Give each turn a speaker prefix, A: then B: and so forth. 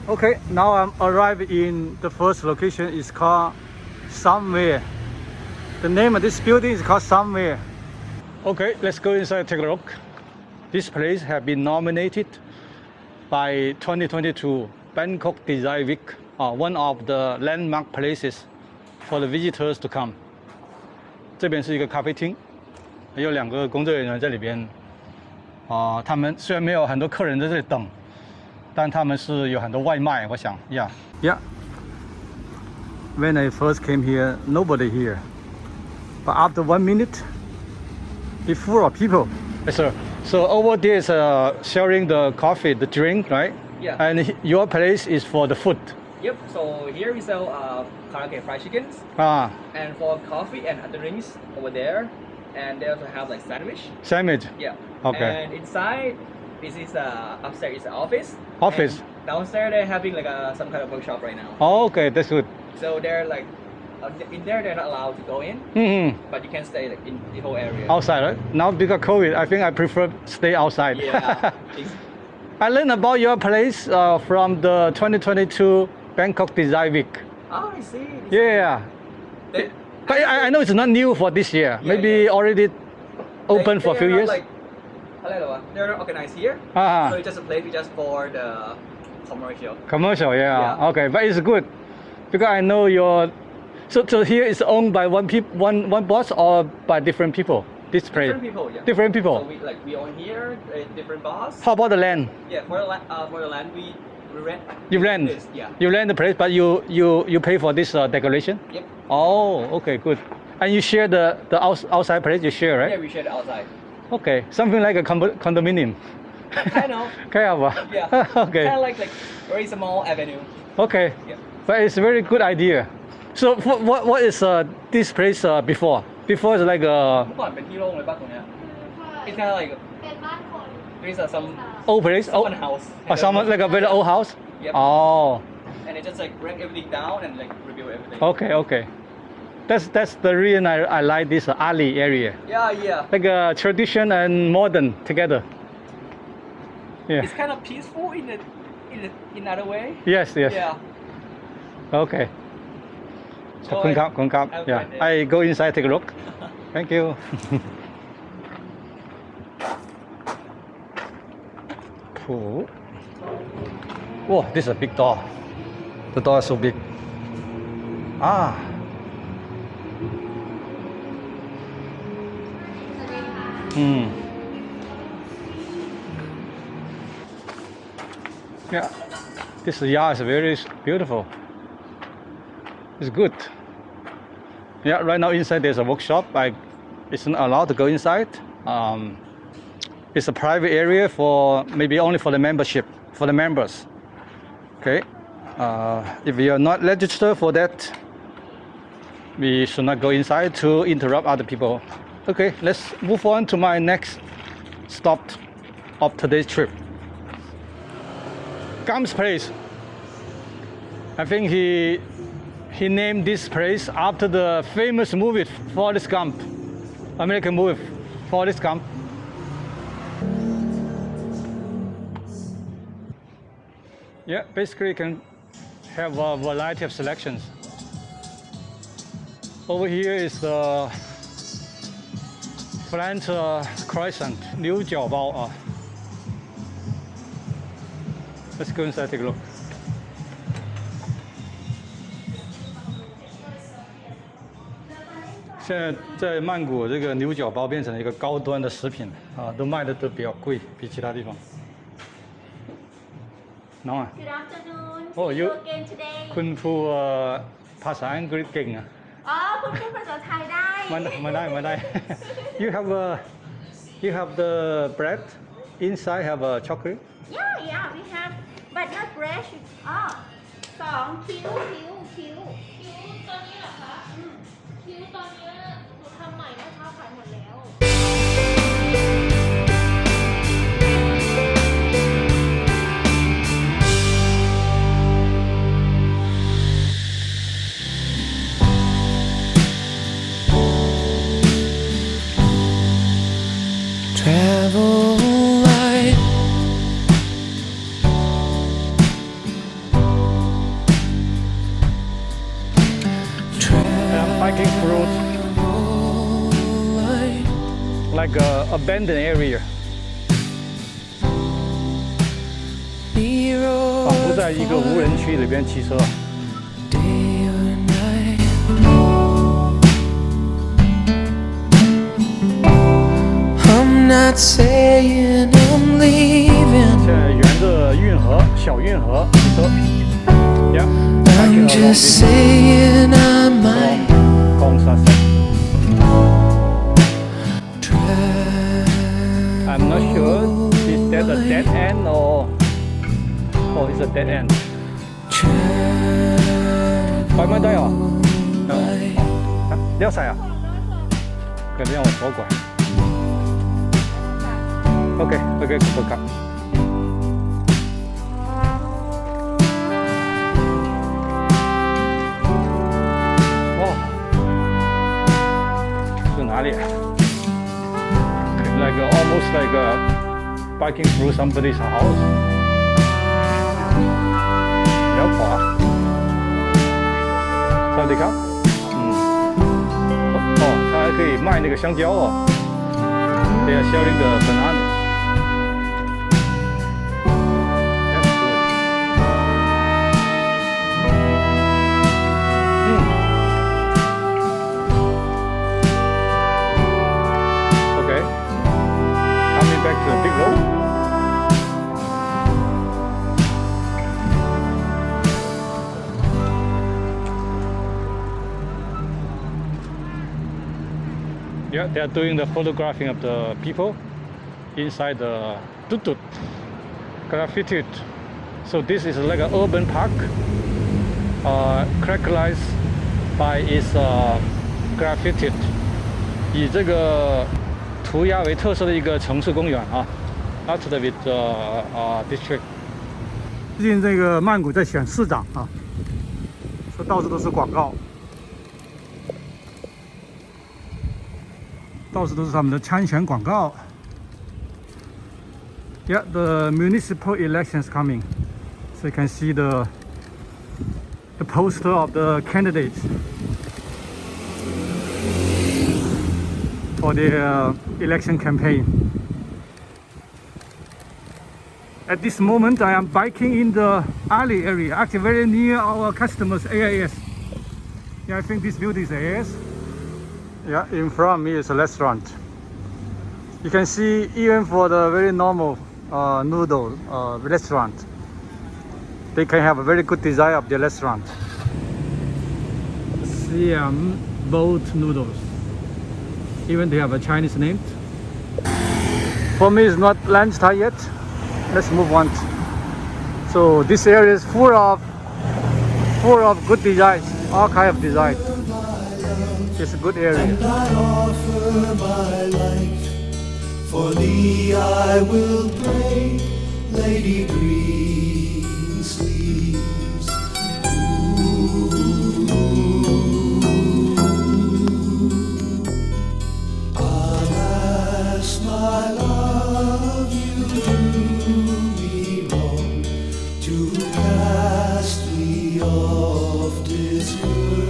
A: Okay, now I'm arrived in the first location. It's called Somewhere. The name of this building is called Somewhere. Okay, let's go inside and take a look. This place has been nominated by 2022 Bangkok Design Week, one of the landmark places for the visitors to come. 这边是一个咖啡厅，有2个工作人员在里边。他们虽然没有很多客人在这里等。 但他们是有很多外卖，我想 ，Yeah. When I first came here, nobody here. But after 1 minute, it's full of people. Yes, sir. So over there is sharing the coffee, the drink, right?
B: Yeah.
A: And your place is for the food.
B: Yep. So here we sell karaage fried chickens. And for coffee and other drinks over there, and they also have like sandwich.
A: Sandwich.
B: Yeah.
A: Okay.
B: And inside. This is upstairs is the office.
A: Office.
B: And downstairs they're having like some kind of workshop right now.
A: Oh, okay, that's good.
B: So they're like in there they're not allowed to go in. But you can stay like in the whole area.
A: Outside, right? Now because COVID, I think I prefer stay outside.
B: Yeah.
A: I learned about your place from the 2022 Bangkok Design Week.
B: Oh, I see.
A: Yeah. But I know it's not new for this year. Maybe already open for a few years.
B: They're not organized here, so it's just a place just for the commercial.
A: Commercial, yeah. Okay, but it's good because I know your. So here is owned by one boss or by different people. This place.
B: Different people, yeah.
A: Different people.
B: So we own here, different boss.
A: How about the land?
B: Yeah, for the land we rent.
A: You rent.
B: This, yeah.
A: You rent the place, but you pay for this decoration.
B: Yep.
A: Oh, okay, good. And you share the outside place. You share, right?
B: Yeah, we share the outside.
A: Okay, something like a condominium.
B: Kind of.
A: Kind of.
B: Yeah.
A: Okay.
B: Kind of like very small avenue.
A: Okay.
B: Yeah.
A: But it's a very good idea. So what is this place before? Before it's like a.
B: เมื่อก่อนเป็นที่โล่งเลยป่ะตรงเนี้ย It's kind of like
C: เป็นบ้านคน
B: there's some
A: old place.
B: someone house.
A: Or someone like a very old house.
B: Yep.
A: Oh.
B: And they just like break everything down and like rebuild everything.
A: Okay. That's the reason I like this alley area.
B: Yeah.
A: Like tradition and modern together. Yeah.
B: It's kind of peaceful in another way.
A: Yes.
B: Yeah.
A: Okay. ขอบคุณครับ Yeah. I go inside take a look. Thank you. Cool. Whoa, this is a big door. The door is so big. Yeah, this yard is very beautiful. It's good. Yeah, right now inside there's a workshop. It's not allowed to go inside. It's a private area for maybe only for the membership, for the members. Okay. If you are not registered for that, we should not go inside to interrupt other people. Okay, let's move on to my next stop of today's trip. Gump's place. I think he named this place after the famous movie Forrest Gump, American movie Forrest Gump. Yeah, basically you can have a variety of selections. Over here is the French croissant, 牛角包啊。Let's go inside take a look. 现在在曼谷，这个牛角包变成了一个高端的食品都卖的都比较贵，比其他地方。น้องอ่ะ
C: Good afternoon.
A: โอ้
C: See
A: ยุ
C: you again today.
A: คุณครูภาษาอังกฤษเก่งอ่ะ
C: อ๋อคุณพูดภาษาไทยได้
A: มาได้ You have the bread inside have a chocolate.
C: Yeah we have but not fresh อ๋อ2คิ้ว
D: ตัวนี้เหรอคะคิ้วตอนนี้หนูทำใหม่เมื่อเช้าขายหมดแล้ว
E: Travel light
A: biking through like a abandoned area， 仿佛在一个无人区里边骑车。现在沿着运河，小运河骑车。Yeah, I'm just saying I might. I'm not sure. Is that a dead end or it's a dead end? 拐彎低啊？撩晒啊？佢讓我左拐。OK， 不卡。哇，是哪里 ？Like almost like biking through somebody's house。撩滑，萨迪卡。哦，他还可以卖那个香蕉哦。They are selling the bananas. Yeah, they are doing the photographing of the people inside the tuk-tuk, graffiti. So this is like an urban park, characterized by its graffiti. 以这个涂鸦为特色的一个城市公园啊 ，Outlet with district. 最近这个曼谷在选市长啊，说到处都是广告。到处都是他们的参选广告。Yeah, the municipal elections coming, so you can see the poster of the candidates for their election campaign. At this moment, I am biking in the alley area, actually very near our customers' AIS. Yeah, I think this building is AIS. Yeah, in front of me is a restaurant. You can see even for the very normal noodle restaurant, they can have a very good design of their restaurant. Siam boat noodles. Even they have a Chinese name. For me, it's not lunchtime yet. Let's move on. So this area is full of good designs, all kind of design. It's a good area. And I offer my life. For thee I will pray, Lady Green Sleeves. Alas, my love, you do me wrong to cast me off this earth.